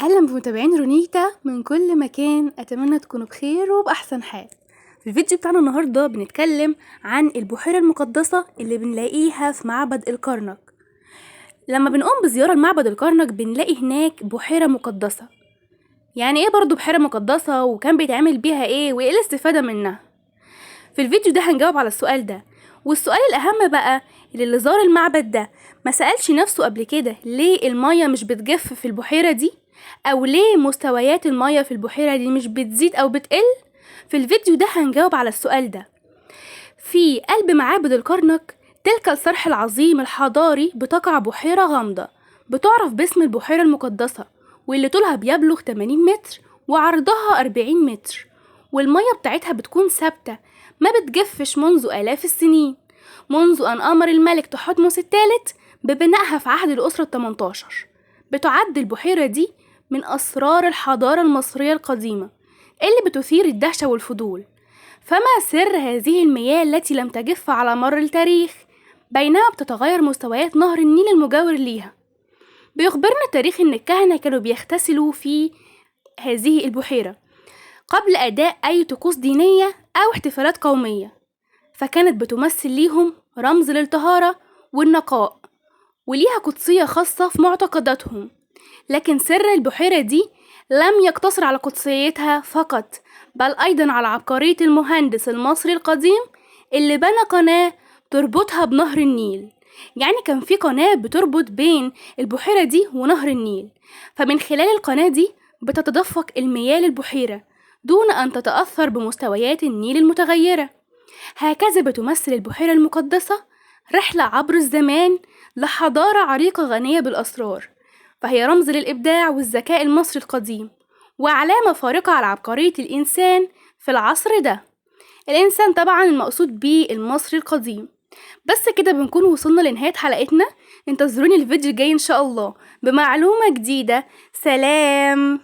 أهلا بمتابعين رونيتا من كل مكان، أتمنى تكونوا بخير وبأحسن حال. في الفيديو بتاعنا النهاردة بنتكلم عن البحيرة المقدسة اللي بنلاقيها في معبد الكرنك. لما بنقوم بزيارة لمعبد الكرنك بنلاقي هناك بحيرة مقدسة. يعني ايه برضو بحيرة مقدسة، وكان بيتعمل بيها ايه، وايه الاستفادة منها؟ في الفيديو ده هنجاوب على السؤال ده. والسؤال الأهم بقى، اللي زار المعبد ده ما سألش نفسه قبل كده ليه المية مش بتجف في البحيرة دي؟ أو ليه مستويات المية في البحيرة دي مش بتزيد أو بتقل؟ في الفيديو ده هنجاوب على السؤال ده. في قلب معابد الكرنك، تلك الصرح العظيم الحضاري، بتقع بحيرة غامضة بتعرف باسم البحيرة المقدسة، واللي طولها بيبلغ 80 متر وعرضها 40 متر، والمية بتاعتها بتكون ثابتة ما بتجفش منذ آلاف السنين، منذ أن أمر الملك تحتمس الثالث ببنائها في عهد الأسرة ال18. بتعد البحيرة دي من أسرار الحضارة المصرية القديمة اللي بتثير الدهشة والفضول. فما سر هذه المياه التي لم تجف على مر التاريخ، بينما بتتغير مستويات نهر النيل المجاور ليها؟ بيخبرنا التاريخ إن الكهنة كانوا بيغتسلوا في هذه البحيرة قبل أداء أي طقوس دينية أو احتفالات قومية، فكانت بتمثل ليهم رمز للطهارة والنقاء، وليها قدسية خاصة في معتقداتهم. لكن سر البحيرة دي لم يقتصر على قدسيتها فقط، بل أيضا على عبقرية المهندس المصري القديم اللي بنى قناة تربطها بنهر النيل. يعني كان في قناة بتربط بين البحيرة دي ونهر النيل، فمن خلال القناة دي بتتدفق المياه للبحيرة دون أن تتأثر بمستويات النيل المتغيرة. هكذا بتمثل البحيرة المقدسة رحلة عبر الزمان لحضارة عريقة غنية بالأسرار، فهي رمز للإبداع والذكاء المصري القديم، وعلامة فارقة على عبقرية الإنسان في العصر ده. الإنسان طبعا المقصود بيه المصري القديم. بس كده بنكون وصلنا لنهاية حلقتنا. انتظروني الفيديو الجاي إن شاء الله بمعلومة جديدة. سلام.